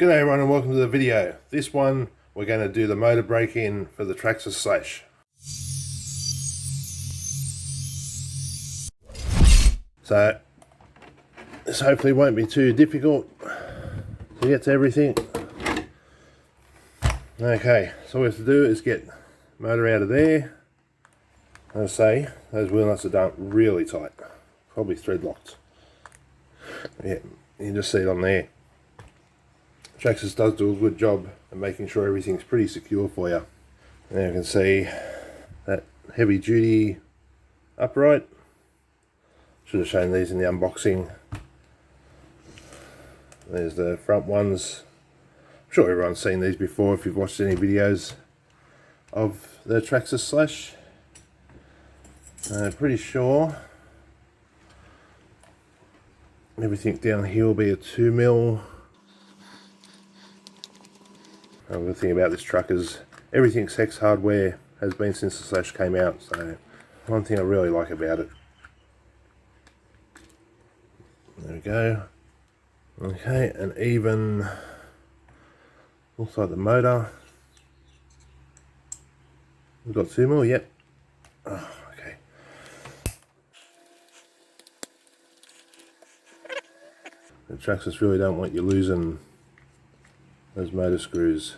G'day everyone and welcome to the video. This one we're going to do the motor break-in for the Traxxas Slash. So this hopefully won't be too difficult to get to everything. Okay, so all we have to do is get the motor out of there. As I say, those wheel nuts are done really tight, probably thread locked. Yeah, you can just see it on there. Traxxas does do a good job of making sure everything's pretty secure for you. Now you can see that heavy duty upright. Should have shown these in the unboxing. There's the front ones. I'm sure everyone's seen these before if you've watched any videos of the Traxxas Slash. Pretty sure everything down here will be a 2mm. The good thing about this truck is everything Sex hardware has been since the Slash came out, so one thing I really like about it. There we go. Okay, and even looks like the motor. We've got 2mm, yep. Oh, okay. The Traxxas really don't want you losing those motor screws.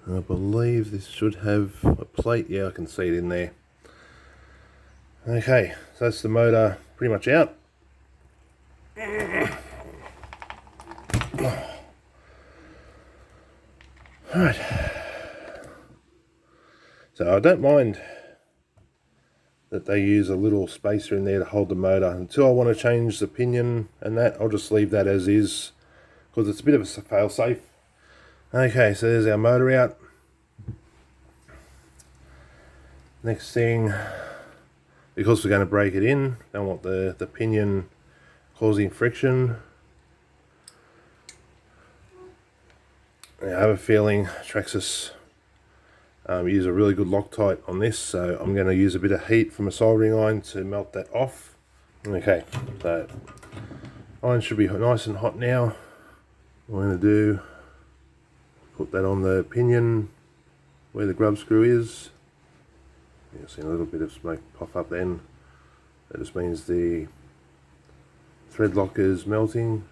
I believe this should have a plate. Yeah, I can see it in there. Okay, so that's the motor pretty much out. Alright. So I don't mind that they use a little spacer in there to hold the motor. Until I want to change the pinion and that, I'll just leave that as is, because it's a bit of a fail-safe. Okay, so there's our motor out. Next thing, because we're going to break it in, don't want the pinion causing friction. I have a feeling Traxxas use a really good Loctite on this, so I'm going to use a bit of heat from a soldering iron to melt that off. Okay, so iron should be nice and hot now. What I'm going to do, put that on the pinion where the grub screw is. You'll see a little bit of smoke pop up then. That just means the thread lock is melting.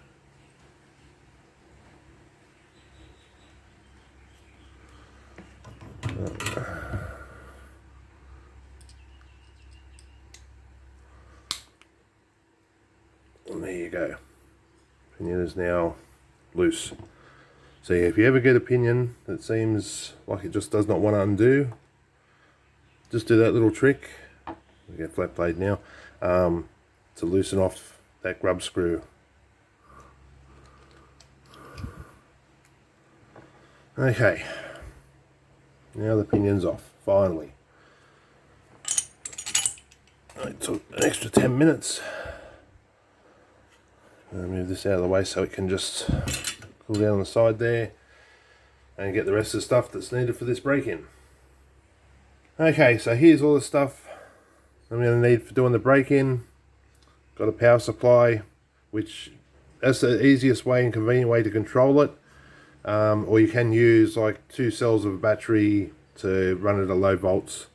And there you go. Pinion is now loose. So yeah, if you ever get a pinion that seems like it just does not want to undo, just do that little trick. We get flat blade now, to loosen off that grub screw. Okay, now the pinion's off, finally. It took an extra 10 minutes. I'll move this out of the way so it can just cool down on the side there and get the rest of the stuff that's needed for this break-in. Okay, so here's all the stuff I'm going to need for doing the break-in. Got a power supply, which that's the easiest way and convenient way to control it. Or you can use like 2 cells of a battery to run it at low volts.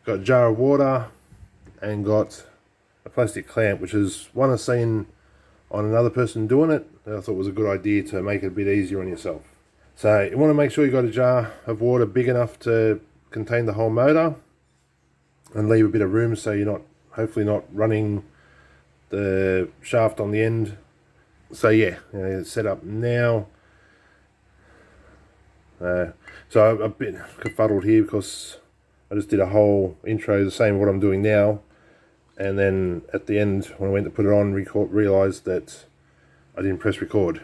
Got a jar of water and got a plastic clamp, which is one I've seen on another person doing it. I thought it was a good idea to make it a bit easier on yourself. So you want to make sure you got a jar of water big enough to contain the whole motor and leave a bit of room so you're not, hopefully not running the shaft on the end. So yeah, it's set up now. So I'm a bit confuddled here because I just did a whole intro the same what I'm doing now, and then at the end when I went to put it on, realised that I didn't press record.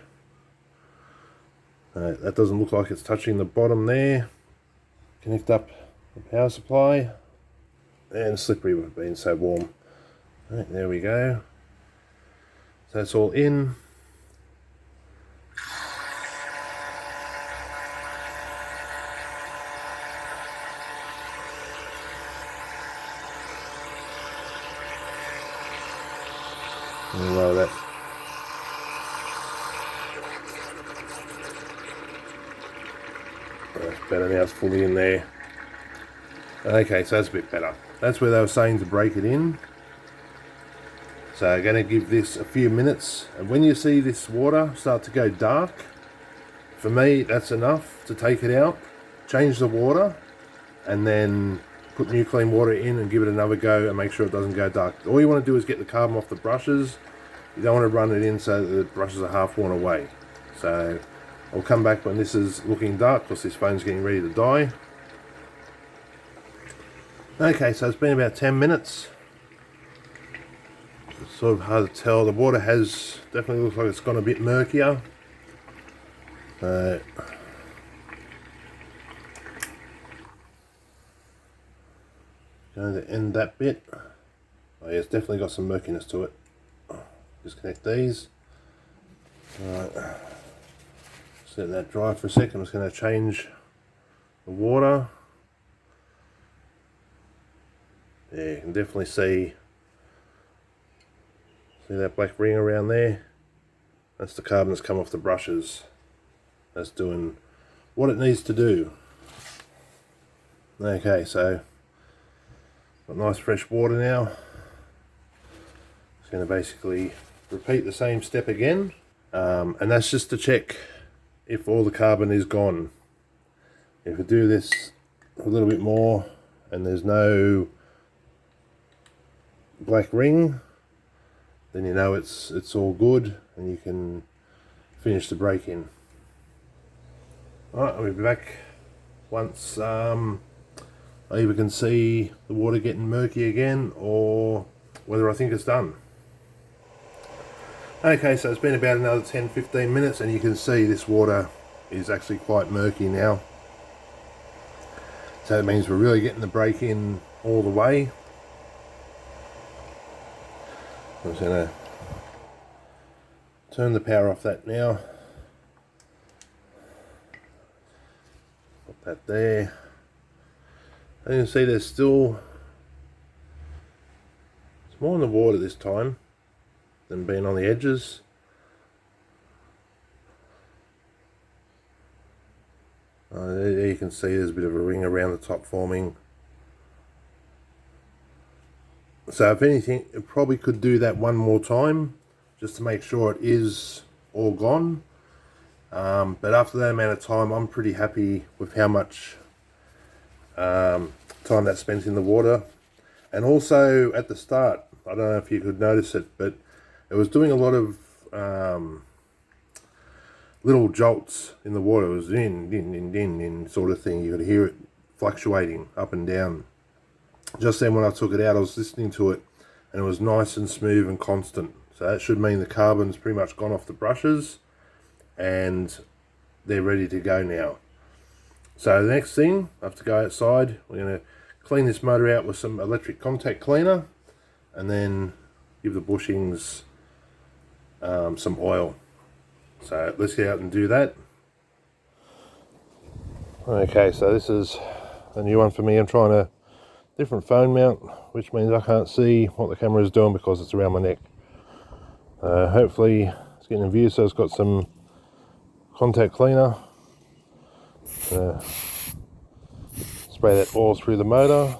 That doesn't look like it's touching the bottom there. Connect up the power supply, and slippery with it being so warm. Right, there we go. So that's all in. And lower that better now, it's fully in there. Okay, so that's a bit better. That's where they were saying to break it in. So I'm going to give this a few minutes, and when you see this water start to go dark, for me that's enough to take it out, change the water, and then put new clean water in and give it another go and make sure it doesn't go dark. All you want to do is get the carbon off the brushes. You don't want to run it in so that the brushes are half worn away. So I'll come back when this is looking dark because this phone's getting ready to die. Okay, so it's been about 10 minutes. It's sort of hard to tell. The water has definitely looks like it's gone a bit murkier. So going to end that bit. Oh yeah, it's definitely got some murkiness to it. Disconnect these. Alright. Just let that dry for a second. I'm just going to change the water. Yeah, you can definitely see that black ring around there. That's the carbon that's come off the brushes. That's doing what it needs to do. Okay, so got nice fresh water now. Just going to basically repeat the same step again, and that's just to check if all the carbon is gone. If we do this a little bit more and there's no black ring, then you know it's all good and you can finish the break-in. Alright, I'll be back once I either can see the water getting murky again or whether I think it's done. Okay, so it's been about another 10-15 minutes and you can see this water is actually quite murky now. So it means we're really getting the break-in all the way. I'm just going to turn the power off that now. Put that there. And you can see there's still, it's more in the water this time than being on the edges. There you can see there's a bit of a ring around the top forming. So if anything, it probably could do that one more time just to make sure it is all gone. But after that amount of time, I'm pretty happy with how much time that's spent in the water. And also at the start, I don't know if you could notice it, but it was doing a lot of little jolts in the water. It was in sort of thing. You could hear it fluctuating up and down. Just then when I took it out, I was listening to it and it was nice and smooth and constant. So that should mean the carbon's pretty much gone off the brushes and they're ready to go now. So the next thing, I have to go outside. We're going to clean this motor out with some electric contact cleaner and then give the bushings some oil. So let's get out and do that. Okay, so this is a new one for me. I'm trying a different phone mount, which means I can't see what the camera is doing because it's around my neck. Hopefully it's getting in view, so it's got some contact cleaner. Spray that oil through the motor.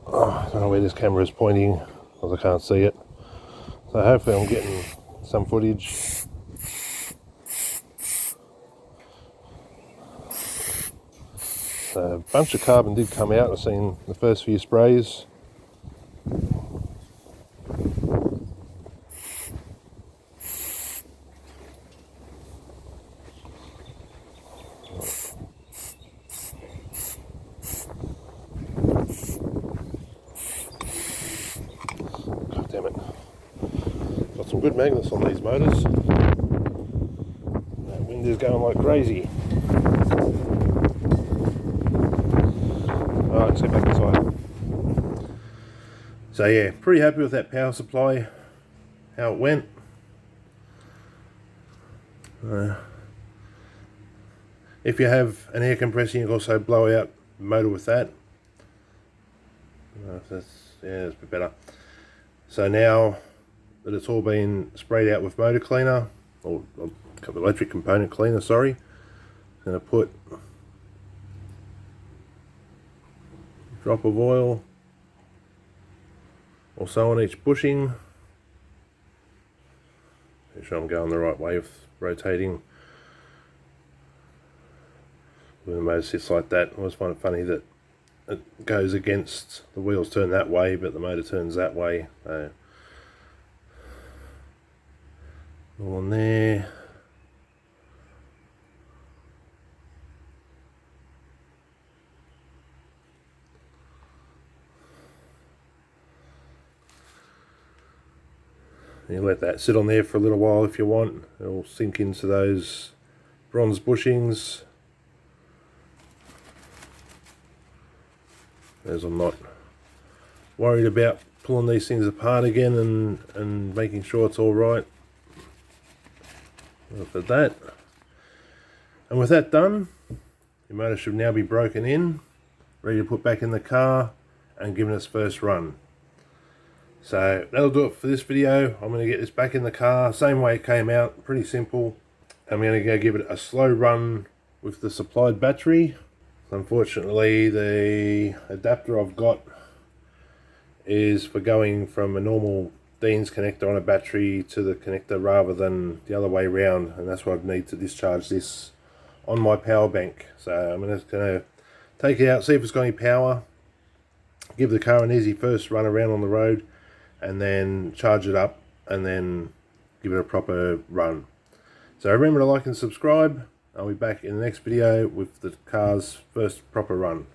I don't know where this camera is pointing because I can't see it. So hopefully I'm getting some footage. So a bunch of carbon did come out. I've seen the first few sprays. God damn it. Got some good magnets on these motors. That wind is going like crazy. Alright, let's get back inside. So yeah, pretty happy with that power supply, how it went. If you have an air compressor, you can also blow out the motor with that. Yeah, that's a bit better. So now that it's all been sprayed out with motor cleaner, or electric component cleaner, sorry. I'm going to put a drop of oil or so on each bushing. Make sure I'm going the right way with rotating. When the motor sits like that, I always find it funny that it goes against, the wheels turn that way but the motor turns that way. So all on there. You let that sit on there for a little while if you want. It'll sink into those bronze bushings. As I'm not worried about pulling these things apart again and making sure it's all right. Look at that. And with that done, your motor should now be broken in, ready to put back in the car and given its first run. So that'll do it for this video. I'm going to get this back in the car, same way it came out, pretty simple. I'm going to go give it a slow run with the supplied battery. Unfortunately, the adapter I've got is for going from a normal Dean's connector on a battery to the connector rather than the other way around, and that's why I need to discharge this on my power bank. So I'm just going to take it out, see if it's got any power, give the car an easy first run around on the road, and then charge it up and then give it a proper run. So remember to like and subscribe. I'll be back in the next video with the car's first proper run.